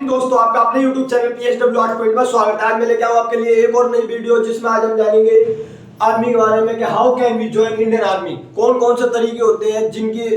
दोस्तों आपका अपने YouTube चैनल PSW 8 पॉइंट में स्वागत है। आज मैं लेके आऊँ आपके लिए एक और नई वीडियो जिसमें आज हम जानेंगे आर्मी के बारे में कि how can we join Indian army. कौन कौन से तरीके होते हैं जिनके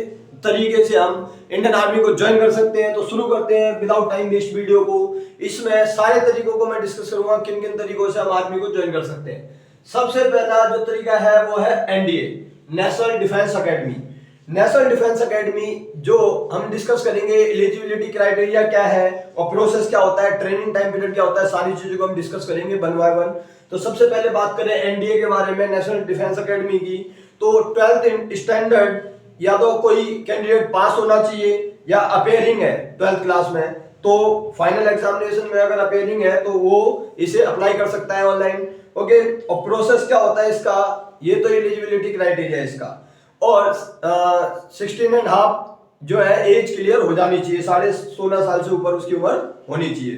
तरीके से हम इंडियन आर्मी को ज्वाइन कर सकते हैं। तो शुरू करते हैं विदाउट टाइम वेस्ट वीडियो को। इसमें सारे तरीकों को मैं डिस्कस करूंगा किन किन तरीकों से हम आर्मी को ज्वाइन कर सकते हैं। सबसे पहला जो तरीका है वो है NDA, national defence academy. National defence academy जो हम डिस्कस करेंगे, एलिजिबिलिटी क्राइटेरिया क्या है और प्रोसेस क्या होता है, ट्रेनिंग टाइम पीरियड क्या होता है, सारी चीजों को हम डिस्कस करेंगे वन बाय वन। तो सबसे पहले बात करें NDA के बारे में, नेशनल डिफेंस अकेडमी की। तो 12th स्टैंडर्ड या तो कोई कैंडिडेट पास होना चाहिए या अपेयरिंग है 12th क्लास में, तो फाइनल एग्जामिनेशन में अगर अपेयरिंग है तो वो इसे अप्लाई कर सकता है ऑनलाइन। ओके, और प्रोसेस क्या होता है इसका, ये तो एलिजिबिलिटी क्राइटेरिया है इसका। और 16.5 जो है एज क्लियर हो जानी चाहिए, 16.5 साल से ऊपर उसकी उम्र होनी चाहिए।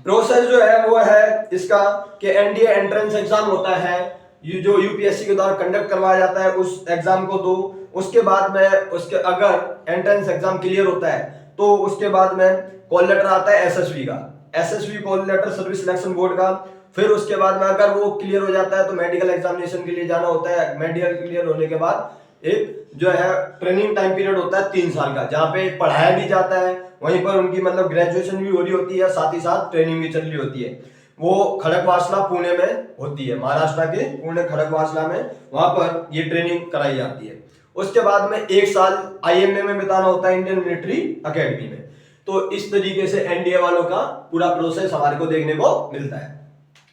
प्रोसेस जो है वो है इसका कि NDA एंट्रेंस एग्जाम होता है, ये जो UPSC के द्वारा कंडक्ट करवाया जाता है, उस एग्जाम को दो। उसके बाद में उसके अगर एंट्रेंस एग्जाम क्लियर होता है तो उसके बाद में कॉल लेटर आता है SSB का, SSB call letter service selection board का। फिर उसके बाद में अगर वो क्लियर हो जाता है तो मेडिकल एग्जामिनेशन के लिए जाना होता है। मेडिकल क्लियर होने के बाद एक जो है ट्रेनिंग टाइम पीरियड होता है 3 साल का, जहाँ पे पढ़ाया भी जाता है, वहीं पर उनकी मतलब ग्रेजुएशन भी हो रही होती है, साथ ही साथ ट्रेनिंग भी चल रही होती है। वो खड़गवासला पुणे में होती है, महाराष्ट्र के पुणे खड़गवासला में, वहां पर ये ट्रेनिंग कराई जाती है। उसके बाद में 1 साल IMA में बिताना होता है, इंडियन मिलिट्री अकेडमी में। तो इस तरीके से NDA वालों का पूरा प्रोसेस हमारे को देखने को मिलता है।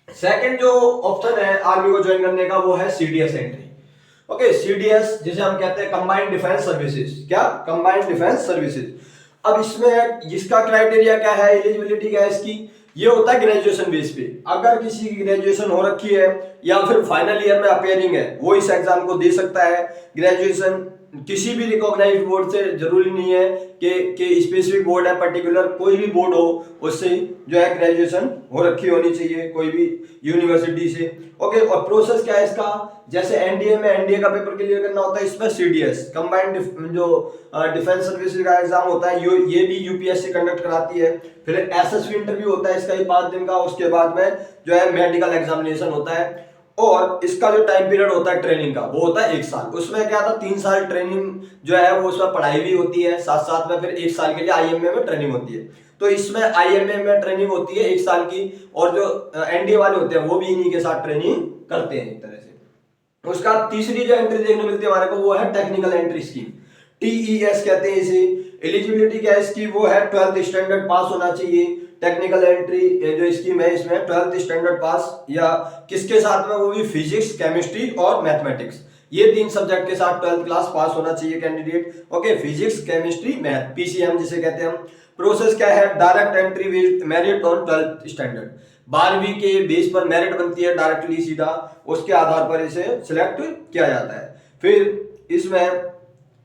सेकंड जो ऑप्शन है आर्मी को ज्वाइन करने का वो है CDS एंट्री। ओके, CDS जिसे हम कहते हैं कंबाइंड डिफेंस सर्विसेज। क्या? Combined defence services. अब इसमें जिसका क्राइटेरिया क्या है, एलिजिबिलिटी क्या है इसकी, ये होता है ग्रेजुएशन बेस पे। अगर किसी की ग्रेजुएशन हो रखी है या फिर फाइनल ईयर में अपेयरिंग है, वो इस एग्जाम को दे सकता है। ग्रेजुएशन किसी भी रिकॉग्नाइज्ड बोर्ड से, जरूरी नहीं है कि स्पेसिफिक बोर्ड है, पर्टिकुलर कोई भी बोर्ड हो उससे जो है ग्रेजुएशन हो रखी होनी चाहिए, कोई भी यूनिवर्सिटी से। ओके, और प्रोसेस क्या है इसका, जैसे NDA में NDA का पेपर क्लियर करना होता है, इसमें CDS कंबाइंड जो डिफेंस सर्विसेज का एग्जाम होता है, ये भी UPSC कंडक्ट कराती है। फिर SSB इंटरव्यू होता है इसका ही 5 दिन का। उसके बाद में जो है मेडिकल एग्जामिनेशन होता है और इसका जो टाइम पीरियड होता है ट्रेनिंग का वो होता है 1 साल। उसमें क्या था, 3 साल ट्रेनिंग जो है वो उसमें पढ़ाई भी होती है, साथ साथ में फिर 1 साल के लिए IMA में ट्रेनिंग होती है। तो इसमें IMA में ट्रेनिंग होती है 1 साल की, और जो NDA वाले होते हैं वो भी इन्हीं के साथ ट्रेनिंग करते हैं एक तरह से। उसका तीसरी जो एंट्री देखने मिलती है हमारे को वो है टेक्निकल एंट्री स्कीम, TES कहते हैं इसे। एलिजिबिलिटी क्या है इसकी, वो है 12th स्टैंडर्ड पास होना चाहिए। टेक्निकल एंट्री जो स्कीम है इसमें 12th स्टैंडर्ड पास, या किसके साथ में, वो भी फिजिक्स, केमिस्ट्री और मैथमेटिक्स, ये 3 सब्जेक्ट के साथ 12th क्लास पास होना चाहिए candidate. Okay, physics, chemistry, math, PCM जिसे कहते हैं हम। प्रोसेस क्या है, direct entry with merit on 12th standard. 12वीं के बेस पर मेरिट बनती है डायरेक्टली, सीधा उसके आधार पर इसे सिलेक्ट किया जाता है। फिर इसमें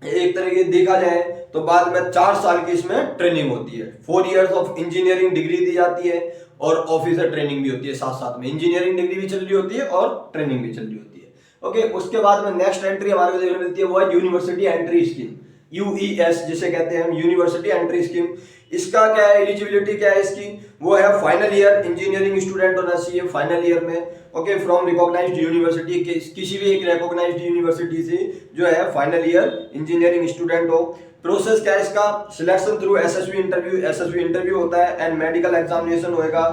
एक तरीके देखा जाए तो बाद में 4 साल की इसमें ट्रेनिंग होती है। 4 इयर्स ऑफ इंजीनियरिंग डिग्री दी जाती है और ऑफिसर ट्रेनिंग भी होती है, साथ साथ में इंजीनियरिंग डिग्री भी चल रही होती है और ट्रेनिंग भी चल रही होती है। ओके, उसके बाद में नेक्स्ट एंट्री हमारे को देखने मिलती है वो है यूनिवर्सिटी एंट्री स्कीम, UES जिसे कहते हैं हम, यूनिवर्सिटी एंट्री स्कीम। इसका क्या है, एलिजिबिलिटी क्या है इसकी, वो है फाइनल ईयर इंजीनियरिंग स्टूडेंट होना चाहिए फाइनल ईयर में। ओके, फ्रॉम रिकॉग्नाइज्ड यूनिवर्सिटी, किसी भी एक रिकॉग्नाइज्ड यूनिवर्सिटी से जो है फाइनल ईयर इंजीनियरिंग स्टूडेंट हो। प्रोसेस क्या है इसका, सिलेक्शन थ्रू SSB इंटरव्यू होता है एंड मेडिकल एग्जामिनेशन होएगा।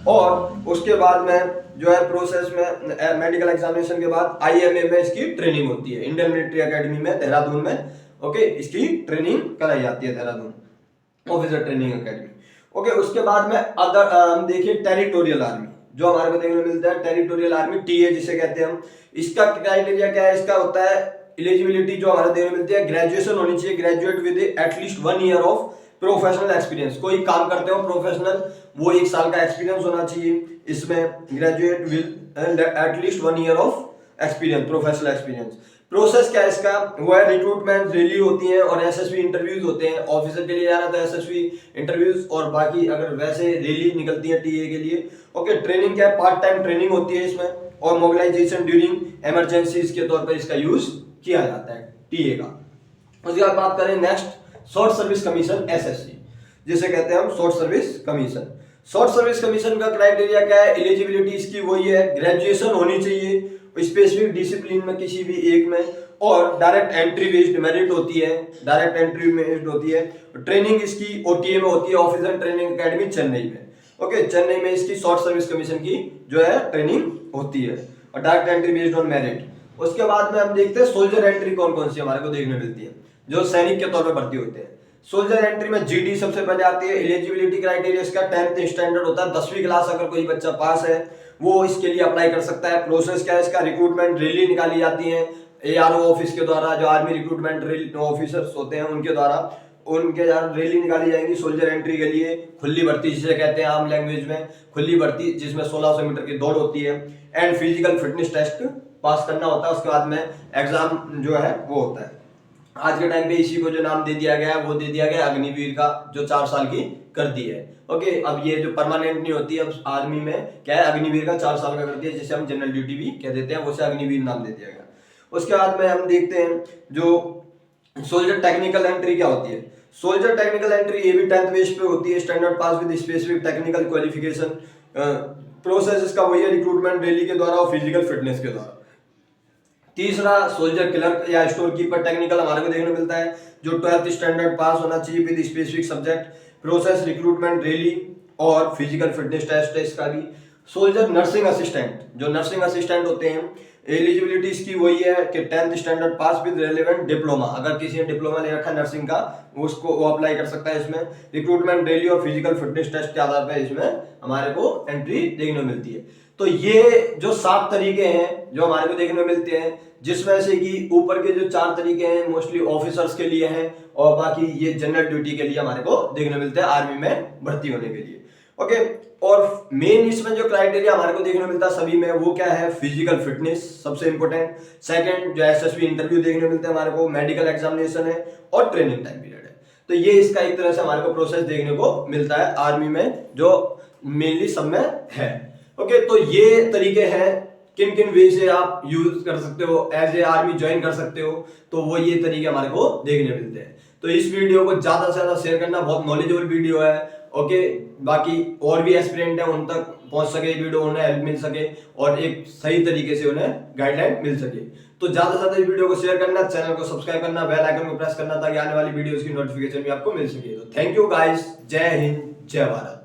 और उसके बाद में जो है प्रोसेस में मेडिकल एग्जामिनेशन के बाद IMA में इसकी ट्रेनिंग होती है, इंडियन मिलिट्री अकेडमी में देहरादून में। ओके, इसकी ट्रेनिंग कराई जाती है Dehradun officer training academy. Okay, उसके बाद में अदर हम देखिए टेरिटोरियल आर्मी, जो हमारे को देखने को मिलता है टेरिटोरियल आर्मी, TA जिसे कहते हैं हम। इसका क्राइटेरिया क्या है, इसका होता है एलिजिबिलिटी जो हमारे देखने को मिलती है, ग्रेजुएशन होनी चाहिए, graduate with at least 1 year of professional experience. कोई काम करते हो प्रोफेशनल, वो 1 साल का एक्सपीरियंस होना चाहिए इसमें, graduate with at least 1 year of experience, professional experience. Process क्या है इसका, वो है रिक्रूटमेंट रैली होती है और SSB इंटरव्यूज होते हैं। ऑफिसर के लिए जाना तो SSB इंटरव्यूज, और बाकी अगर वैसे रैली निकलती है TA के लिए। ओके, ट्रेनिंग क्या है, पार्ट टाइम ट्रेनिंग होती है इसमें, और मोबिलाइजेशन ड्यूरिंग इमरजेंसीज के तौर पर इसका यूज किया जाता है TA का। उसके बाद बात करें next, short service commission SSC। जिसे कहते हैं हम short service commission. Short service commission का क्राइटेरिया क्या है? एलिजिबिलिटी इसकी वही है, ग्रेजुएशन होनी चाहिए स्पेसिफिक डिसिप्लिन में किसी भी एक में, और डायरेक्ट एंट्री बेस्ड मेरिट होती है, डायरेक्ट एंट्री बेस्ड होती है। ट्रेनिंग इसकी ओटीए में होती है, ऑफिसर ट्रेनिंग एकेडमी चेन्नई में। ओके, चेन्नई में इसकी शॉर्ट सर्विस कमीशन की जो है ट्रेनिंग होती है, और direct entry based on merit. उसके बाद में हम देखते हैं सोल्जर एंट्री कौन कौन सी हमारे को देखने मिलती है, जो सैनिक के तौर पर भर्ती होते हैं। सोल्जर एंट्री में जीडी सबसे पहले आती है। एलिजिबिलिटी क्राइटेरिया इसका 10th स्टैंडर्ड होता है, 10वीं क्लास अगर कोई बच्चा पास है वो इसके लिए अप्लाई कर सकता है। प्रोसेस क्या है इसका? रिक्रूटमेंट रैली निकाली जाती है एआरओ ऑफिस के द्वारा, जो आर्मी रिक्रूटमेंट ऑफिसर्स होते हैं उनके द्वारा, उनके रैली निकाली जाएगी सोल्जर एंट्री के लिए। खुली भर्ती जिसे कहते हैं आम लैंग्वेज में, खुली भर्ती जिसमें 1600 मीटर की दौड़ होती है, and physical fitness test pass करना होता है। उसके बाद में एग्जाम जो है वो होता है। आज के टाइम पे इसी को जो नाम दे दिया गया है वो दे दिया गया अग्निवीर का, जो 4 साल की कर दी है। ओके, अब ये जो परमानेंट नहीं होती, अब आर्मी में क्या है अग्निवीर का 4 साल का कर दिया, जिसे हम जनरल ड्यूटी भी कह देते हैं, उसे अग्निवीर नाम दे दिया गया। उसके बाद में हम देखते हैं जो सोल्जर टेक्निकल एंट्री क्या होती है। सोल्जर टेक्निकल एंट्री ये भी 10th बेस पे होती है, standard pass with specific technical qualification. Process इसका वही है, रिक्रूटमेंट रैली के द्वारा और फिजिकल फिटनेस के द्वारा। तीसरा सोल्जर क्लर्क या स्टोर कीपर टेक्निकल हमारे को देखने को मिलता है, जो 12th स्टैंडर्ड पास होना चाहिए with specific subject. Process recruitment rally और फिजिकल फिटनेस टेस्ट है इसका भी। सोल्जर नर्सिंग असिस्टेंट, जो नर्सिंग असिस्टेंट होते हैं, एलिजिबिलिटी इसकी वही है कि 10th standard pass with relevant diploma. अगर किसी ने डिप्लोमा ले रखा है नर्सिंग का, उसको वो अप्लाई कर सकता है इसमें। रिक्रूटमेंट रैली और फिजिकल फिटनेस टेस्ट के आधार पर इसमें हमारे को एंट्री देखने को मिलती है। तो ये जो 7 तरीके हैं जो हमारे को देखने को मिलते हैं, जिसमें से कि ऊपर के जो 4 तरीके हैं मोस्टली ऑफिसर्स के लिए हैं, और बाकी ये जनरल ड्यूटी के लिए हमारे को देखने मिलते हैं आर्मी में भर्ती होने के लिए। ओके, और मेन इसमें जो क्राइटेरिया हमारे को देखने को मिलता है सभी में, वो क्या है? फिजिकल फिटनेस सबसे इंपॉर्टेंट। सेकंड, जो एसएसबी इंटरव्यू देखने को मिलते हैं हमारे को, मेडिकल एग्जामिनेशन है, और ट्रेनिंग टाइम पीरियड है। तो ये इसका एक तरह से हमारे को प्रोसेस देखने को मिलता है आर्मी में, जो मेनली सब में है। ओके, तो ये तरीके हैं किन किन वे से आप यूज कर सकते हो, एज ए आर्मी ज्वाइन कर सकते हो। तो वो ये तरीके हमारे को देखने मिलते हैं। तो इस वीडियो को ज्यादा से ज्यादा शेयर करना, बहुत नॉलेजेबल वीडियो है। ओके, बाकी और भी एस्पिरेंट है उन तक पहुंच सके वीडियो, उन्हें हेल्प मिल सके और एक सही तरीके से उन्हें गाइडलाइन मिल सके। तो ज्यादा से ज्यादा इस वीडियो को शेयर करना, चैनल को सब्सक्राइब करना, बेल आइकन को प्रेस करना, ताकि आने वाली वीडियोस की नोटिफिकेशन भी आपको मिल सके। तो थैंक यू गाइस, जय हिंद, जय भारत।